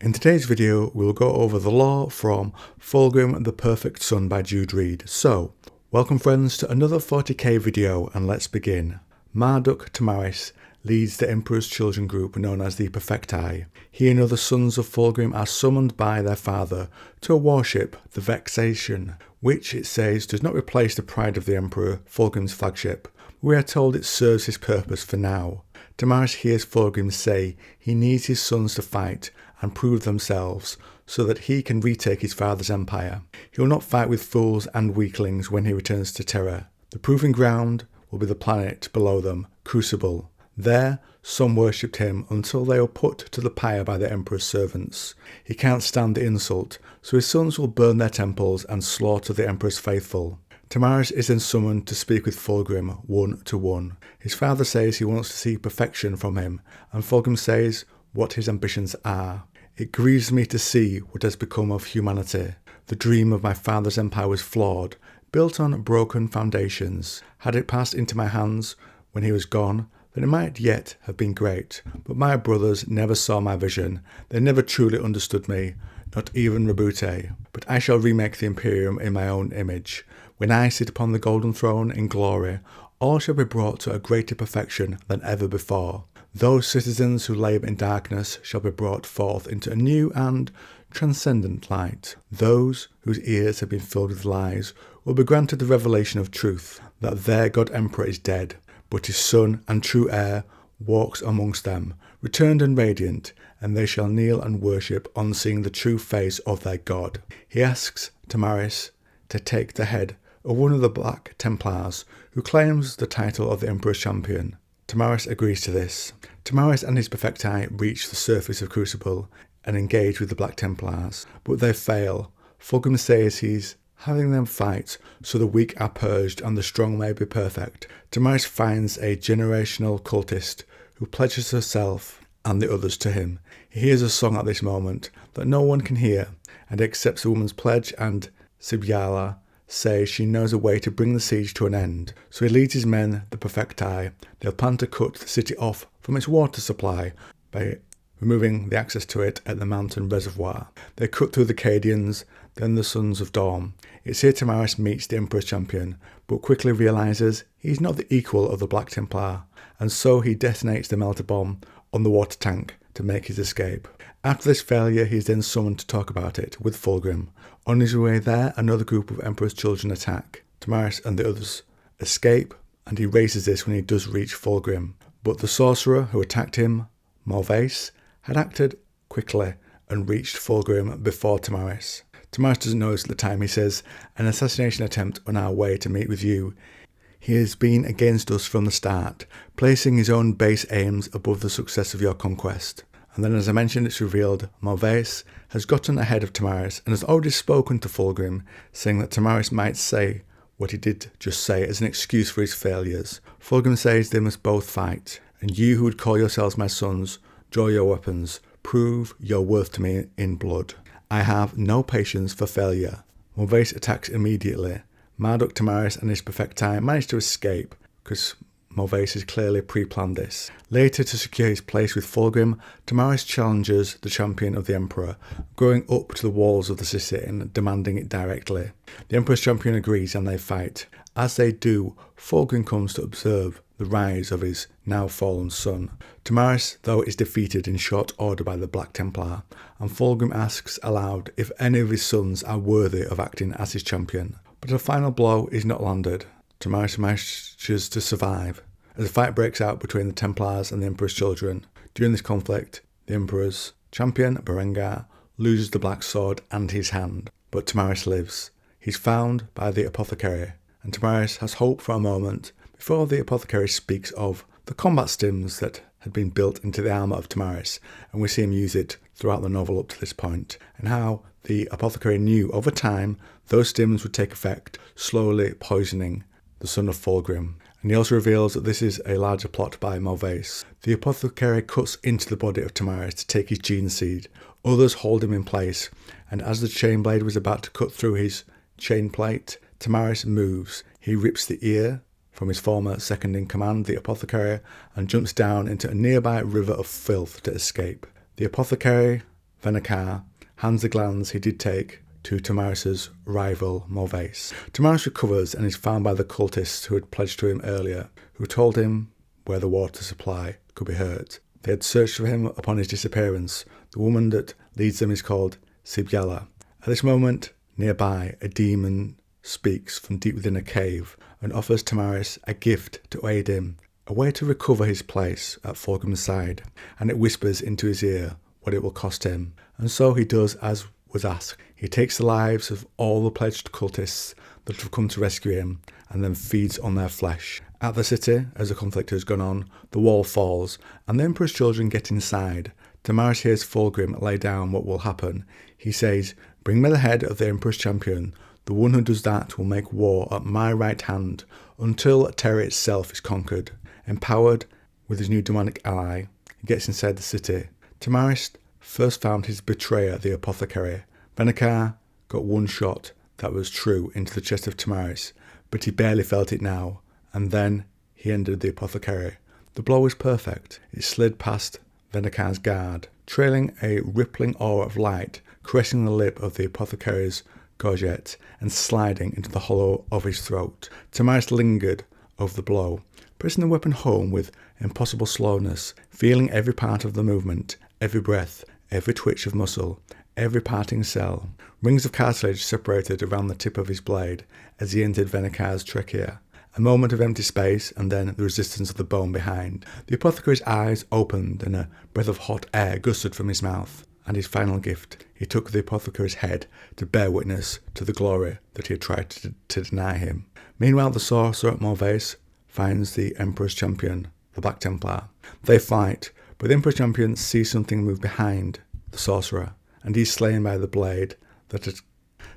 In today's video, we'll go over the lore from Fulgrim the Perfect Son by Jude Reid. So, welcome friends to another 40k video, and let's begin. Marduk Tamaris leads the Emperor's Children group known as the Perfecti. He and other sons of Fulgrim are summoned by their father to a warship, the Vexation, which it says does not replace the pride of the Emperor, Fulgrim's flagship. We are told it serves his purpose for now. Tamaris hears Fulgrim say he needs his sons to fight and prove themselves so that he can retake his father's empire. He will not fight with fools and weaklings when he returns to Terra. The proving ground will be the planet below them, Crucible. There, some worshipped him until they were put to the pyre by the Emperor's servants. He can't stand the insult, so his sons will burn their temples and slaughter the Emperor's faithful. Tamaris is then summoned to speak with Fulgrim one-to-one. His father says he wants to see perfection from him, and Fulgrim says what his ambitions are. It grieves me to see what has become of humanity. The dream of my father's empire was flawed, built on broken foundations. Had it passed into my hands when he was gone, then it might yet have been great. But my brothers never saw my vision. They never truly understood me, not even Rabute. But I shall remake the Imperium in my own image. When I sit upon the golden throne in glory, all shall be brought to a greater perfection than ever before. Those citizens who labour in darkness shall be brought forth into a new and transcendent light. Those whose ears have been filled with lies will be granted the revelation of truth, that their God Emperor is dead, but his son and true heir walks amongst them, returned and radiant, and they shall kneel and worship on seeing the true face of their God. He asks Tamaris to take the head of one of the Black Templars, who claims the title of the Emperor's champion. Tamaris agrees to this. Tamaris and his Perfecti reach the surface of Crucible and engage with the Black Templars, but they fail. Fulgrim says he's having them fight so the weak are purged and the strong may be perfect. Tamaris finds a generational cultist who pledges herself and the others to him. He hears a song at this moment that no one can hear and accepts the woman's pledge, and Sibyala says she knows a way to bring the siege to an end. So he leads his men, the Perfecti. They'll plan to cut the city off from its water supply by removing the access to it at the mountain reservoir. They cut through the Cadians, then the Sons of Dawn. It's here Tamaris meets the Emperor's champion, but quickly realises he's not the equal of the Black Templar, and so he detonates the melter bomb on the water tank to make his escape. After this failure, he is then summoned to talk about it with Fulgrim. On his way there, another group of Emperor's children attack. Tamaris and the others escape, and he raises this when he does reach Fulgrim. But the sorcerer who attacked him, Malvace, had acted quickly and reached Fulgrim before Tamaris. Tamaris doesn't notice at the time. He says, "An assassination attempt on our way to meet with you. He has been against us from the start, placing his own base aims above the success of your conquest." And then, as I mentioned, it's revealed Malvace has gotten ahead of Tamaris and has already spoken to Fulgrim, saying that Tamaris might say what he did just say as an excuse for his failures. Fulgrim says they must both fight, and you who would call yourselves my sons, draw your weapons, prove your worth to me in blood. I have no patience for failure. Malvace attacks immediately. Marduk, Tamaris and his Perfecti manage to escape, because Malvace has clearly pre-planned this. Later, to secure his place with Fulgrim, Tamaris challenges the champion of the Emperor, going up to the walls of the city and demanding it directly. The Emperor's champion agrees and they fight. As they do, Fulgrim comes to observe the rise of his now fallen son. Tamaris, though, is defeated in short order by the Black Templar, and Fulgrim asks aloud if any of his sons are worthy of acting as his champion. But a final blow is not landed. Tamaris manages to survive as a fight breaks out between the Templars and the Emperor's children. During this conflict, the Emperor's champion, Berengar, loses the black sword and his hand, but Tamaris lives. He's found by the apothecary, and Tamaris has hope for a moment before the apothecary speaks of the combat stims that had been built into the armour of Tamaris, and we see him use it throughout the novel up to this point, and how the apothecary knew over time those stims would take effect, slowly poisoning the son of Fulgrim. And he also reveals that this is a larger plot by Malvace. The apothecary cuts into the body of Tamaris to take his gene seed. Others hold him in place, and as the chain blade was about to cut through his chain plate, Tamaris moves. He rips the ear from his former second-in-command, the apothecary, and jumps down into a nearby river of filth to escape. The apothecary Venekar hands the glands he did take to Tamaris's rival Morvace. Tamaris recovers and is found by the cultists who had pledged to him earlier, who told him where the water supply could be hurt. They had searched for him upon his disappearance. The woman that leads them is called Sibylla. At this moment, nearby, a demon speaks from deep within a cave and offers Tamaris a gift to aid him, a way to recover his place at Fulgrim's side, and it whispers into his ear what it will cost him. And so he does as was asked. He takes the lives of all the pledged cultists that have come to rescue him and then feeds on their flesh. At the city, as the conflict has gone on, the wall falls and the Emperor's children get inside. Tamaris hears Fulgrim lay down what will happen. He says, "Bring me the head of the Emperor's champion. The one who does that will make war at my right hand until terror itself is conquered." Empowered with his new demonic ally, he gets inside the city. Tamaris first found his betrayer, the apothecary. Venekar got one shot that was true into the chest of Tamaris, but he barely felt it now, and then he ended the apothecary. The blow was perfect. It slid past Venekar's guard, trailing a rippling aura of light, caressing the lip of the apothecary's gorget and sliding into the hollow of his throat. Tamaris lingered over the blow, pressing the weapon home with impossible slowness, feeling every part of the movement, every breath, every twitch of muscle, every parting cell. Rings of cartilage separated around the tip of his blade as he entered Venekar's trachea. A moment of empty space, and then the resistance of the bone behind. The apothecary's eyes opened, and a breath of hot air gusted from his mouth. And his final gift, he took the apothecary's head to bear witness to the glory that he had tried to deny him. Meanwhile, the sorcerer Morvace finds the Emperor's champion, the Black Templar. They fight, but the Emperor's champion sees something move behind the sorcerer, and he is slain by the blade that had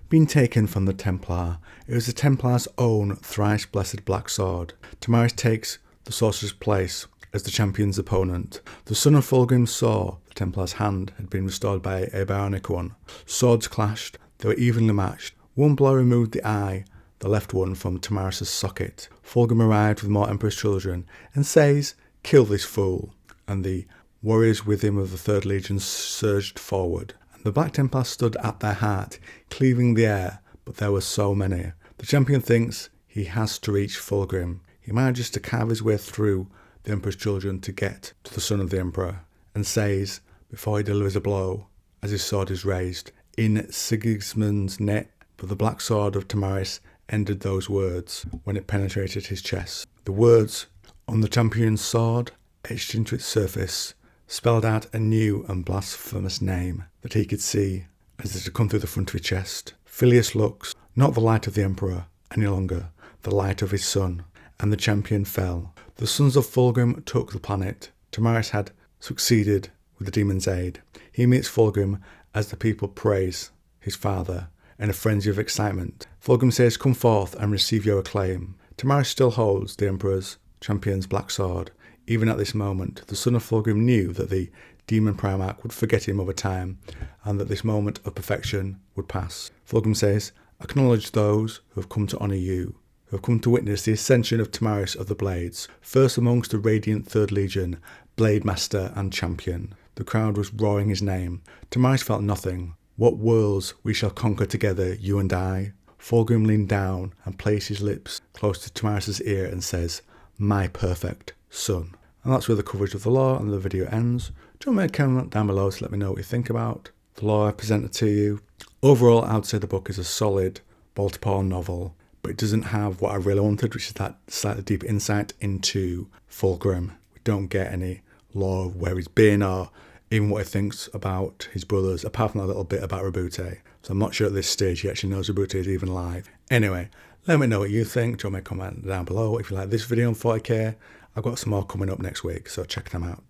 been taken from the Templar. It was the Templar's own thrice-blessed black sword. Tamaris takes the sorcerer's place as the champion's opponent. The son of Fulgrim saw the Templar's hand had been restored by a bionic one. Swords clashed, they were evenly matched. One blow removed the eye, the left one, from Tamaris' socket. Fulgrim arrived with more Emperor's children and says, "Kill this fool," and the warriors with him of the 3rd Legion surged forward. The Black Templar stood at their heart, cleaving the air, but there were so many. The champion thinks he has to reach Fulgrim. He manages to carve his way through the Emperor's children to get to the son of the Emperor, and says, before he delivers a blow, as his sword is raised, "In Sigismund's neck," but the black sword of Tamaris ended those words when it penetrated his chest. The words on the champion's sword, etched into its surface, spelled out a new and blasphemous name that he could see as it had come through the front of his chest. Filius Lux, not the light of the Emperor any longer, the light of his son, and the champion fell. The sons of Fulgrim took the planet. Tamaris had succeeded with the demon's aid. He meets Fulgrim as the people praise his father in a frenzy of excitement. Fulgrim says, "Come forth and receive your acclaim." Tamaris still holds the Emperor's champion's black sword. Even at this moment, the son of Fulgrim knew that the demon Primarch would forget him over time, and that this moment of perfection would pass. Fulgrim says, "Acknowledge those who have come to honour you, who have come to witness the ascension of Tamaris of the Blades, first amongst the radiant 3rd Legion, Blade Master and Champion." The crowd was roaring his name. Tamaris felt nothing. "What worlds we shall conquer together, you and I." Fulgrim leaned down and placed his lips close to Tamaris' ear and says, "My perfect son." And that's where the coverage of the lore and the video ends. Do you want to make a comment down below to let me know what you think about the lore I presented to you? Overall, I would say the book is a solid Baltimore novel, but it doesn't have what I really wanted, which is that slightly deeper insight into Fulgrim. We don't get any lore of where he's been or even what he thinks about his brothers, apart from a little bit about Rabute. So I'm not sure at this stage he actually knows Rabute is even alive. Anyway, let me know what you think. Do you want to make a comment down below? If you like this video on 40k, I've got some more coming up next week, so check them out.